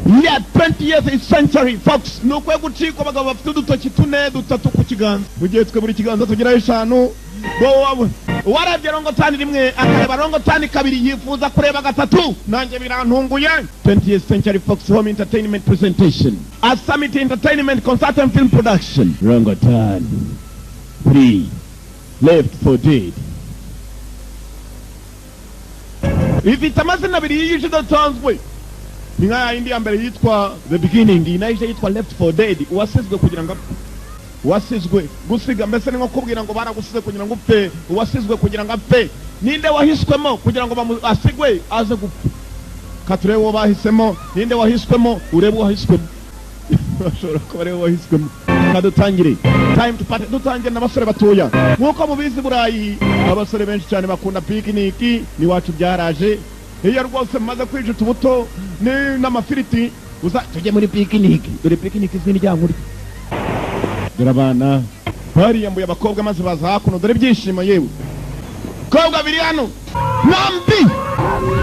Yeah, 20th century folks. Nukwe guciko abagabo bafite udutoki tune dutatu ku kiganza. Mugiye twe buri kiganza tugira 5. Bo warabye rongotani rimwe akareba rongotani kabiri yifuza kureba gatatu. Nanjye birantunguye. 20th century folks home entertainment presentation. A Summit Entertainment Concert and Film Production. Rongotani 3 left for dead. Ifite amazina abiri yishe datanzwe. Ninga indi ambere yitwa The Beginning, inaje yitwa Left for Dead. Uwasizwe kugira ngo wasizwe gusiga mbese ni nko kubwira ngo baragusize kugira ngo upfe, uwasizwe kugira ngo apfe. Ninde wahiswemo kugira ngo asigwe aze gupfa? Katurebe wo bahisemo, ninde wahiswemo, urebe wahiswemo. Bashobora kuba ari wahiswemo. Kadutangire time to party, dutangire n'abasore batoya. Nkuko mubizi Burayi abasore benshi cyane bakunda picnic, ni wacu byaraje. Iyo rwose maze kwijuta ubuto ni n'amafiriti uza tujye muri picnic. Dore picnic izindi ryankuri. Dore abana bariyambuye abakobwa maze baza hakuno, dore byishimo yewe. Kobwa biri hano. Mwambi!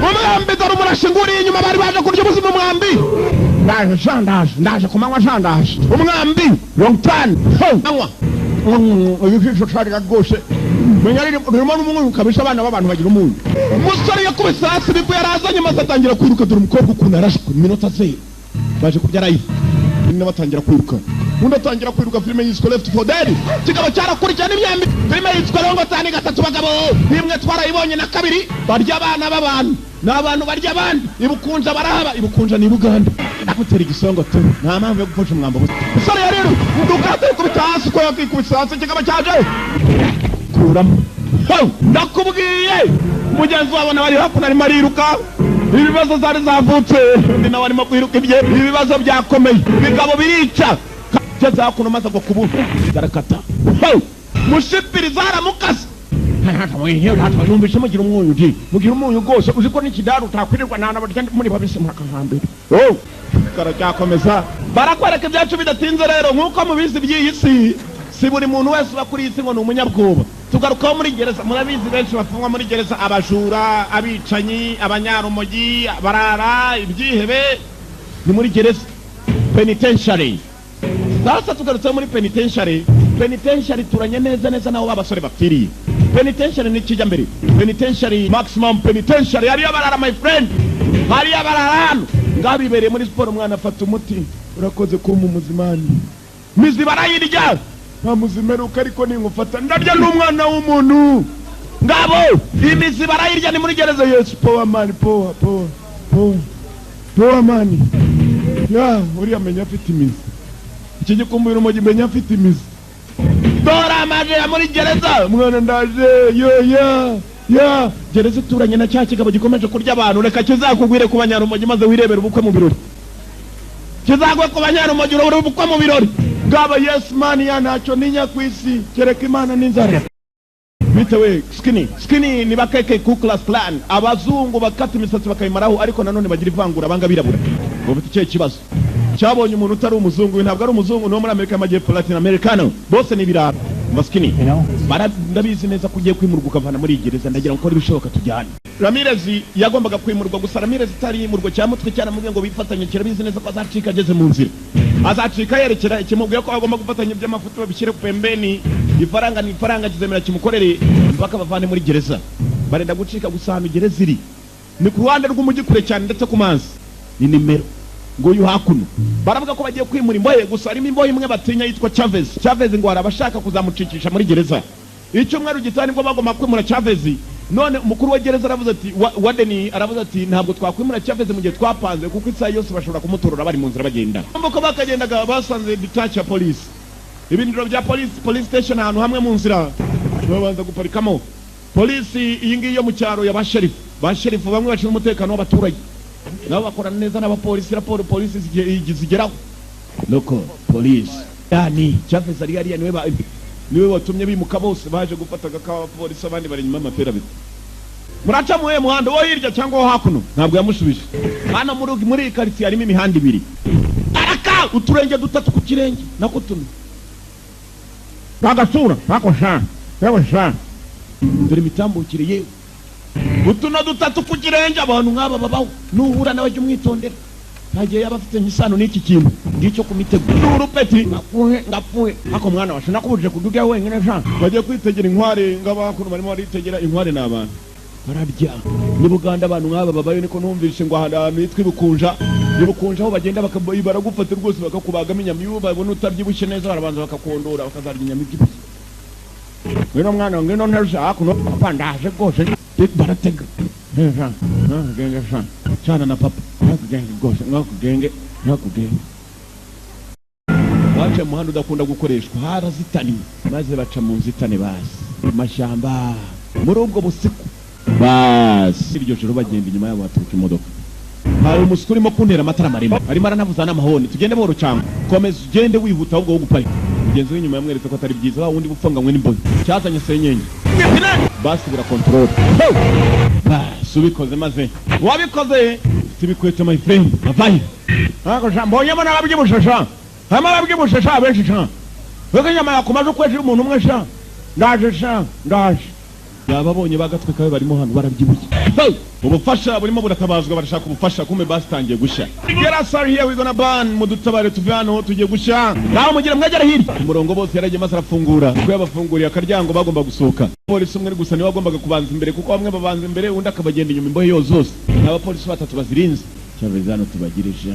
Umwambi dore umurashinguriye inyuma bari baje kurya ubuzima mwambi. Ndaje kumanywa shandaje. Umwambi long time. Anywa. Ibisho cyari gagoshe. Menyari birimo n'umunyu kabisha abana b'abantu bagira umunyu. Umusore yakubise hasi nibwo yarazanye maze atangira kwiruka, dore umukobwa ukuntu arashwe minota 0. Baje kubyara iyi. Nimwe batangira kwiruka. Undi atangira kwiruka, filime yiswe Left for Dead. Kigabo cyarakurikirana imyambi. Filime yiswe Rongotani gatatu bagabo. Nimwe twarayibonye na kabiri. Barya abana b'abantu. N'abantu barya abandi. Ibukunja barahaba. Ibukunja ni Uganda. Nakutera igisongo tu. Nta mpamvu yo gufasha umwambo gusa. Umusore ya rero ndukate kubita hasi ko yakikubisa hasi kigabo cyaje. Kuramo. Ndakubwiye mugenzi wabona bari hakuno ari mariruka. Ibibazo zari zavutse ndi nawe arimo kwiruka ibye. Ibibazo byakomeye. Bigabo birica. Keza hakuno maze go kubuka. Garakata. Mushipiri zaramukase. Hata mwenyewe hata numvishe mugira umunyu ndi. Mugira umunyu gose uziko n'ikidaru takwirirwa nana barya muri babise murakankambe. Karacyakomeza. Barakwereka ibyacu bidatinze rero nkuko mubizi by'iyisi. Si buri muntu wese bakuri isi ngo ni umunyabwoba. Tugarukaho muri gereza, murabizi benshi bafungwa muri gereza, abajura, abicanyi, abanyarumogi, barara, ibyihebe. Ni muri gereza penitentiary. Sasa tugarutse muri penitentiary. Penitentiary turanye neza naho babasore bapfiriye. Penitentiary ni kijya mbere. Penitentiary maximum penitentiary ari abarara my friend. Hari abarara ngabibereye muri sport, umwana afata umuti urakoze ko mu muzimani. Mizi barayirya. Ntamuzimeruka ariko ningufata ndarya n'umwana w'umuntu. Ngabo imizi barayirya ni muri gereza. Yes, power man, power man. Ya uri amenya afite imizi. Iki gikumbira umugi menya afite imizi. Dora maje muri gereza mwana ndaje ya gereza turanye na cya kigabo gikomeje kurya abantu. Reka kizakugwire ku banyarumogi maze wirebera ubukwe mu birori. Kizagwe ku banyarumogi urabura ubukwe mu birori. Ngaba yes man ya nacho ninya kwisi kereka Imana n'inzara. Bitewe skinny ni bakeke ku class clan. Abazungu bakata imisatsi bakayimaraho ariko nanone bagira ivangura banga birabura. Ngo bitice kibazo. Cyabonye umuntu utari umuzungu, ntabwo ari umuzungu no muri Amerika y'Amajyepfo, Latin Americano. Bose ni birara. Maskini. Ndabizi neza kugiye kwimurwa ukavana muri gereza, ndagira ngo ibishoboka tujyane. Ramirez yagombaga kwimurwa gusa Ramirez itari yimurwa cyamutwe cyane mu ngo bifatanye, kirabizi neza ko azacika ageze mu nzira. Azacika yerekera ikimubwiye ko agomba gufatanya by'amafuto babishyire ku pembeni. Ifaranga kizemera kimukorere mpaka bavane muri gereza. Barenda gucika gusana gereza iri. Ni ku ruhande rw'umujyi kure cyane ndetse ku manzi. Ni nimero ngo uyu hakuno baravuga ko bagiye kwimura imbohe gusa harimo imbohe imwe batinya yitwa Chavez ngo arabashaka kuzamucikisha muri gereza. Icyumweru gitani ngo bagomba kwimura Chavez. None umukuru wa gereza aravuze ati wadeni aravuze ati ntabwo twakwimura Chavez mu gihe twapanze kuko isaha yose bashobora kumutorora bari mu nzira bagenda. Ko bakagendaga basanze detach ya police. Ibindiro bya police station ahantu hamwe mu nzira babanza guparikamo. Police iyi ngiyi yo mu cyaro ya basherifu bamwe bacira umutekano w'abaturage. Nabo bakorana neza n'abapolisi, raporo polisi zigeraho. Loko police yani Chavez ari yari niwe watumye bimuka bose baje gufata gakawa polisi abandi bari nyuma amapera bito. Muraca muhe muhanda wo hirya cyangwa wo hakuno ntabwo yamushubije. Hano muri quartier harimo imihanda ibiri. Araka uturenge dutatu ku kirenge nako tuno. Bagasura bakosha. Dore mitambukire yewe. Utuno dutatu ku kirenge abantu nk'aba babaho nuhura nawe umwitondera. hagiye yabafite nk'isano n'iki kintu ngicyo kumitego n'urupeti ngapfuye ako mwana washe nakubuje kuduga wenyine sha bagiye kwitegera inkware ngabakuru barimo baritegera inkware n'abantu bararya ni Buganda abantu nk'aba babayo niko numvishe ngo ahantu yitwa ibukunja aho bagenda baragufata rwose bakakubagamo inyama iyo babona utabyibushye neza barabanza bakakondora bakazarya inyama ibyibushye wino mwana ngino ntasha kuno papa ndaje rwose baratega genge sha cyana na papa genge rwose nakugenge baca muhanda udakunda gukoreshwa harazitaniye maze baca mu nzitane basi mashyamba muri ubwo busiku basi iryo joro bagenda inyuma yabo baturuka imodoka hari umusiko urimo kuntera amatara maremare arimo aranavuza n'amahoni tugende boro cyangwa komeza ugende wihuta ahubwo wo guparika mugenzi w'inyuma yamweretse ko atari byiza wa wundi bupfanganywe n'imboyi cyazanye senyenye basi bura control basi ubikoze maze wabikoze tibikwete my friend avaye ako mbonyemo n'ababyibushasha hama ababyibushasha benshi sha wego nyama yakomaje kwejira umuntu umwe sha ndaje yababonye bagatwe kawe barimo hano barabyibushye ubufasha burimo buratabazwa barashaka ubufasha kume basi tangiye gushya get us out here we gonna ban mudutabare tuve hano tugiye gushya naho mugira mwegera hirya umurongo bose yaragiye maze arafungura kuko yabafunguriye akaryango bagomba gusohoka polisi umwe gusa niwe wagombaga kubanza imbere kuko bamwe babanza imbere undi akabagenda inyuma imbohe yo zose n'abapolisi batatu bazirinze cyabezano tubagirije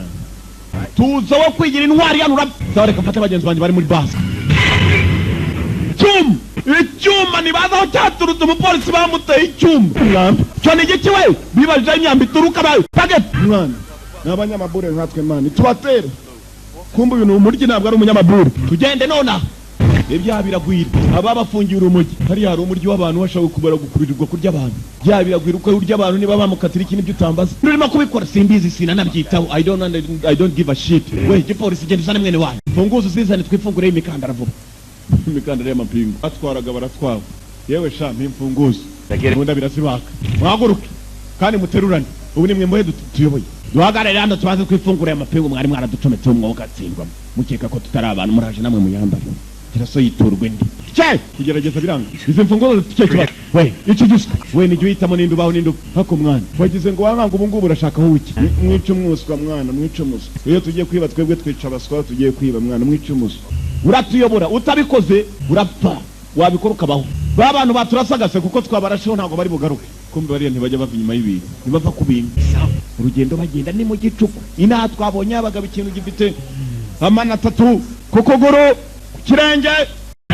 tuza wo kwigira intwari hano urapfa reka mfate bagenzi banjye bari muri basi icyuma nibazaho cyaturutse umupolisi bamuteye icyuma cyo ni igiki we bibaje imyambi turuka bayo paget mwana n'abanyamabure nkatwe mani tubatera kumba ibintu umuryi ntabwo ari umunyamabure tugende nona ibyaha biragwira aba bafungiye urumogi hari umuryi w'abantu bashaka kubara gukururirwa kurya abantu bya biragwira uko urya abantu niba bamukatira ikintu byutambaza nurimo kubikora simbizi sinanabyitaho I don't give a shit we gipolisi genda uzane mwene wanyu funguzo zizane twifungure imikandara vuba imikandara y'amapingu atwaraga baratwawe yewe sha mpimfunguzo munda birasibaka mwaguruke kandi muterurane ubu nimwe mbohe tuyoboye duhagarare hano tubanze twifungura y'amapingu mwari mwaraducometse umwuga atsindwamo mukeka ko tutari abantu muraje namwe muyambare kiraso yiturwe ndi cye kugerageza biranga izi mfunguzo zitike we iki gisa we nijye uhitamo ninde ubaho ninde hako mwana wagize ngo wanga ubu ngubu urashaka huki mwica umuswa mwana mwica umuswa iyo tugiye kwiba twebwe twica abaswa tugiye kwiba mwana mwica umuswa uratuyobora utabikoze urapfa wabikora ukabaho babantu baturasagase kuko twabarasheho ntabwo bari bugaruke kumbe bariya ntibajya bava inyuma y'ibintu ntibava ku bintu urugendo bagenda ni mu gicuku inaha twabonye abagabo ikintu gifite amana atatu ku kuguru ku kirenge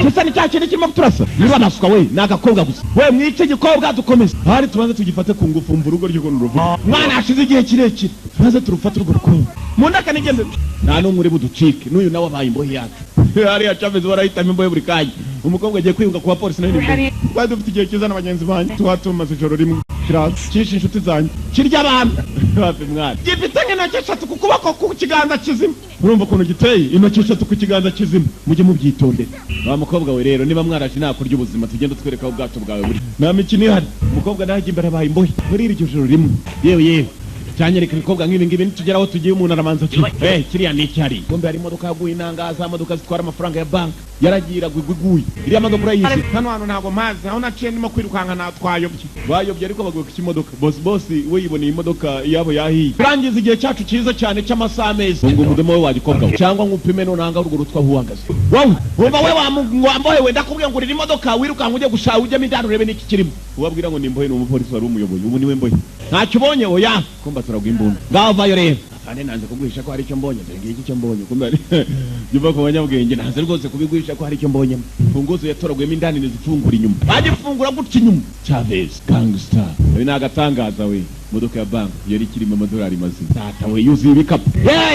kisa ni cya kintu kirimo kuturasa niba nasuka we ni agakobwa gusa we mwice igikobwa dukomeze hari tubanze tugifate ku ngufu mva urugo ry'ukuntu ruvuga mwana hashize igihe kirekire tubanze turufate urwo rukundo mu ndaka nigende nta n'umwe uri buducike n'uyu nawe abaye imbohe yacu hariya Chavez barahitamo imbohe buri kanya umukobwa agiye kwiyunga ku bapolisi nayo n'imbohe twari dufite igihe cyiza n'abagenzi banjye tuhatumaze ijoro rimwe kiraza cyishe inshuti zanjye kirya abantu hafi mwana gifite nk'intoki eshatu ku kuboko ku kiganza kizima urumva ukuntu giteye intoki eshatu ku kiganza kizima mujye mubyitondera wa mukobwa we rero niba mwaraje nta kurya ubuzima tugenda twereka ubwato bwawe buri nta mikino ihari umukobwa nawe imbere abaye imbohe muri iryo joro rimwe yewe cyanyereka ibikobwa nk'ibi ngibi nitugeraho tugiye umuntu aramanza kiriya ni icyari kumbe hari imodoka yaguye inanga za modoka zitwara amafaranga ya banki yaragira guguye iriya modoka urayizi hano hantu ntabwo mazi aho naciye ndimo kwirukanka natwayobye bayobye ariko baguye ku kimodoka bosi we yiboneye imodoka yabo yahiye turangiza igihe cyacu cyiza cyane cy'amasaha meza ngo umudemo we wagikobwa cyangwa nk'upime nonanga urwo rutwa huhagaze wowe umva we wambohe we ndakubwiye ngo uri imodoka wirukanka ujye gushaka ujyemo indani urebe n'iki kirimo ubabwira ngo ni imbohe ni umupolisi wari umuyoboye ubu niwe mbohe ntacyo ubonye oya kumba turagwa imbunda ngaho vayo rero kandi nanze kuguhisha ko hari icyo mbonye dore iki cyo mbonye kumbe giva ku banyabwenge nanze rwose kubiguhisha ko hari icyo mbonye funguzo yatoragwemo indani nizifungura inyuma bagifungura gutya inyuma Chavez gangster ibi nagatangaza we modoka ya bank yari kirimo amadolari mazima data we yuzuye ibikapu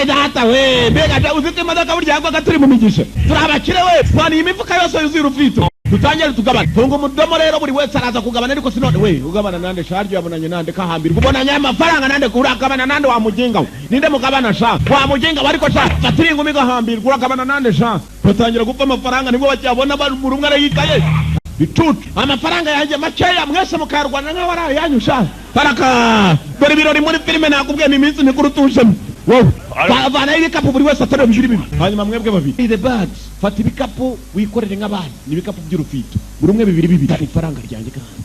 data we mbega uzite imodoka burya yagwaga turi mu migisha turabakire we twani imifuka yose yuzuye urufito dutangire tugabana funga umudomo rero buri wese araza kugabana ariko sinone we ugabana nande sharyo yabonanye nande kahambira ubonanye amafaranga nande kuragabana nande wamuginga ninde mugabana sha wamuginga ariko sha fatiringa umigahambira kuragabana nande sha batangira gupfa amafaranga nibwo bacyabona buri umwe arayikaye bitutu amafaranga yanjye makeya mwese mukarwana nk'abari yanyu sha baraka dore birori muri filime nakubwiye ni iminsi nikurutushe wow bavana ibikapu buri wese atari bibiri hanyuma mwebwe babiri the bags fata ibikapu wikorere nk'abandi n'ibikapu by'urufito buri umwe bibiri hari ifaranga ryanjye kandi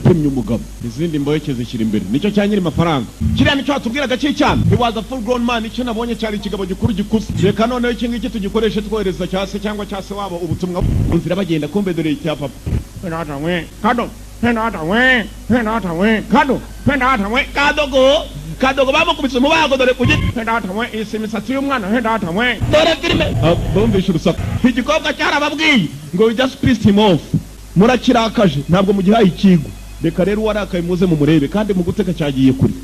yatemye umugabo izindi mboyeke zishyira imbere nicyo cyanyiri mafaranga kiriya nicyo watubwiraga cyane he was a full grown man icyo nabonye cyari ikigabo gikuru gikuze reka noneho iki ngiki tugikoreshe twohereza cyase cyangwa cyase wabo ubutumwa nzira bagenda kumbe dore icya papa penata we kado penata we penata we kado penata we kadogo bamukubise mu bago dore kugi penata we isi misatsi y'umwana penata we dore filime bomvisha urusaku igikobwa cyarababwiye ngo we just pissed him off murakirakaje ntabwo mugihaye ikigo reka rero warakaye muze mu murebe kandi mu guteka cyagiye kuri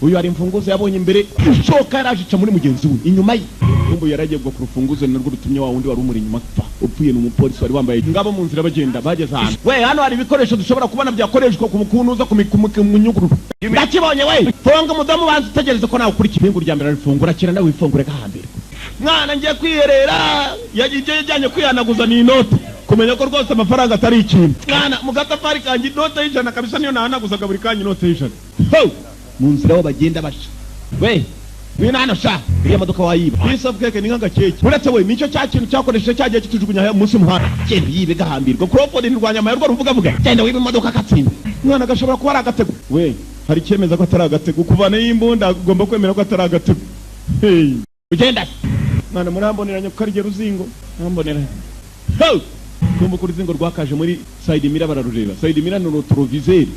uyu ari imfunguzo yabonye imbere ishoka yarajica muri mugenzi we inyuma ye kumbu yaragiye ku rufunguzo narwo rutumye wa wundi wari umuri inyuma upfuye n'umupolisi wari wambaye ngabo mu nzira bagenda bageze hano we hano hari ibikoresho dushobora kubona byakoreshwa ku mukunuza ku munyuguru ndakibonye we fonga mudamu banze utegereze ko nawe ukurikira ibingu rya mbere arifungura kira nawe wifungure gahambira mwana ngiye kwiherera yajyanye kwihanaguza ni inoti kumenya ko rwose amafaranga atari ikintu mwana mu gatafari kanjye inote y'ijana kabisa niyo nahanaguzaga buri kanya inote y'ijana mu nzira aho bagenda baca we wina hano sha iriya modoka wayiba piece of cake ni nk'agakeke uretse we nicyo cya kintu cyakoresheje cyagiye kitujugunya munsi muhanda genda yibe gahambirwa Crawford nirwanya amayarwa ruvuga genda wibe imodoka katsinda mwana gashobora kuba ari agatego we hari cyemeza ko atari agatego kuvana y'imbunda ugomba kwemera ko atari agatego ugenda mwana muramboneranye ko ari ruzingo muramboneranye kumva ko uruzingo rwakaje muri side mirror bararureba side mirror ni retroviseur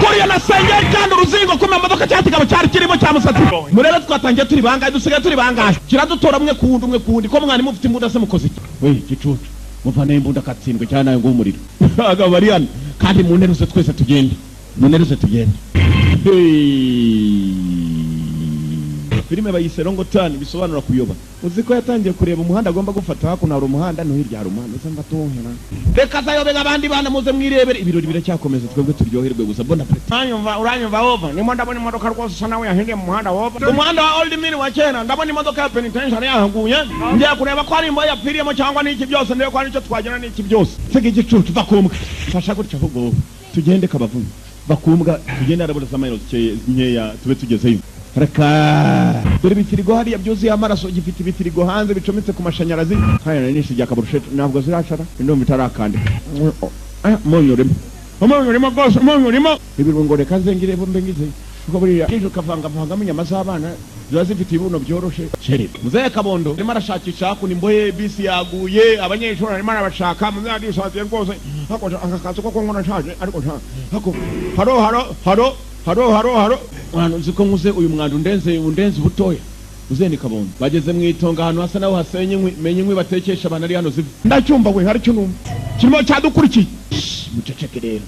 kuriya na sengeri kandi uruzingo kuma modoka cyatigabo cyari kirimo cyamusatsi murebe twatangiye turi bangaye dusigaye turi bangaje kiradutora umwe kundi ko mwana mufite imbunda se mukoze we gicucu muvana imbunda katsindwe cyane nayo ngumuriro agabariana kandi mu nteruse twese tugende filime bayiserongo tani bisobanura kuyoba uziko yatangiye kureba umuhanda agomba gufata hakuno hari umuhanda no hirya hari umuhanda se mbatohera reka zayobega abandi bana muze mwirebere ibirori biracyakomeza twebwe turyoherwe gusa bona uranyumva over nimo ndabona imodoka rwose usa nawe yahindiye mu muhanda over umuhanda wa old mini wa kera ndabona imodoka ya penitentiary yahaguye ngiye kureba ko ari imboya yapfiriyemo cyangwa n'iki byose ndebe ko ari icyo twagena n'iki byose sege igicucu vakumbwa fasha gutya ahubwo tugende kabavunye bakumbwa tugende arabura samayiro nkeya tube tugezeyo reka dore ibitirigo hariya byuzuye amaraso gifite ibitirigo hanze bicometse ku mashanyarazi kandi n'isi rya kaburushe ntabwo zirashara indumva itarakandika umunyu urimo ibirungo reka nzengire bombe ngize kuko buriya ejo kavangavangamo inyama z'abana ziba zifite ibibuno byoroshe chere muzehe Kabondo arimo arashakisha hakuno imbohe bisi yaguye abanyeshuri arimo arabashaka muzehe adishaziye rwose hako akazi ko nkona nshaje ariko hako haro mwana uziko nkuze uyu mwanda undenze butoya uzeni Kabondo bageze mu itonga ahantu hasa naho hasenye inkwi menye inkwi batekesha abantu ari hano ziva ndacyumva we hari cyo numva kirimo cyadukurikiye muceceke rero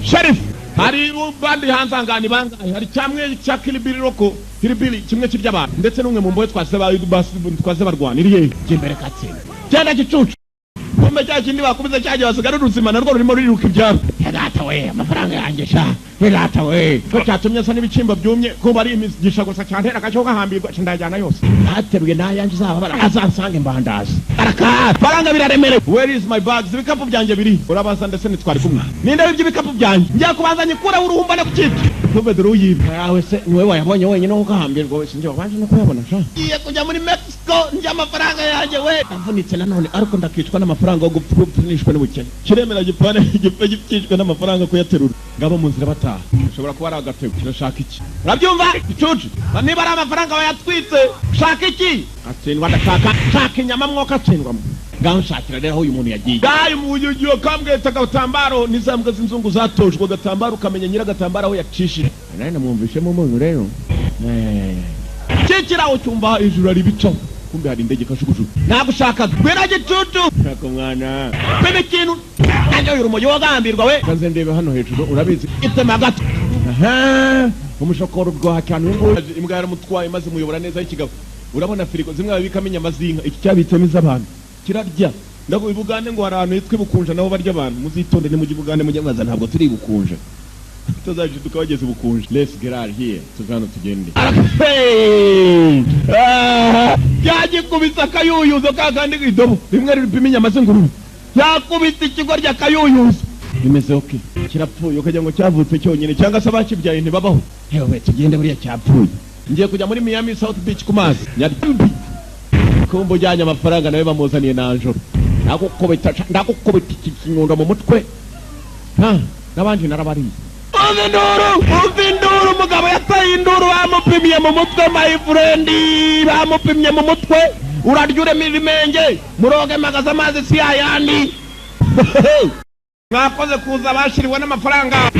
Sheriff hari bandi hanzangani bangaye hari cyamwe cya kiribili kimwe cy'abantu ndetse n'umwe mu mboye twaze barwaniriye gembere katsinda cyenda gicucu kumbe cya kindi bakubiza cyaje basigara uruzima narwo rurimo ruriruka ibyaro data we amafaranga yanjye sha data we ko cyatumye sa n'ibicimba byumye ko bari imigisha gusa cyane akacyo gahambirwa ndajyana yose hateruye nayanjye zaba azansange mbandaza araka baranga biraremere where is my bags ibikapu byanjye biri urabaza ndetse nitwari kumwe ninde w'iby'ibikapu byanjye njya kubanza nyikura uruhumba ne kucyita kumbe dore uyiba yawe se niwe wayabonye wenyine no gahambirwa wese njye wabanje no kuyabona sha iye kujya muri Mexico njya amafaranga yanjye we avunitse nanone ariko ndakicwa n'amafaranga yo gupfunishwa n'ubukene kiremera gipane gipfishwe n'amafaranga kuyaterura ngabo mu nzira bataha ushobora kuba ari agatego kirashaka iki urabyumva icucu niba ari amafaranga bayatwitse shaka iki atsindwa ndashaka shaka inyama mwoka atsindwamo ngaho nshakira rero aho uyu muntu yagiye gayo umujyo kambweta gatambaro nizambwa z'inzungu zatojwe gatambaro ukamenya nyira gatambaro aho yacishije nari namwumvishemo umuntu rero kikiraho cyumva ijuru ari bico kumbe hari indege kashukuju nagushaka gwera gicucu nako mwana bebe kintu nanjye uyu rumoyo wagambirwa we kanze ndebe hano hejuru urabizi itema gato umushokoro rwa cyane imbwa yaramutwaye maze muyobora neza y'ikigabo urabona firigo zimwe babikamo inyama z'inka iki cyabitsemo iz'abantu kirarya ndako ibugande ngo hari ahantu hitwe bukunja nabo barya abantu muzitonde ne mujye bugande mujye baza ntabwo turi bukunja tuzaje tukabageze bukunja let's get out here tuvana tugende yagikubita akayuyuzo kakandi idobo rimwe ripima inyama z'ingurube yakubita ikigo rya kayuyuzo bimeze okay kirapfuye ukajya ngo cyavutse cyonyine cyangwa se abakibyaye ntibabaho yewe tugende buriya cyapfuye ngiye kujya muri Miami South Beach ku mazi nyarbi kumbo jyanye amafaranga nawe bamuzaniye nanjoro ndakukubita ikinyundo mu mutwe nabandi narabariye induru umugabo yataye induru bamupimye mu mutwe my friend bamupimye mu mutwe urarya uremira imenge muroge magaza amazi si yayandi mwakoze kuza bashiriwe n'amafaranga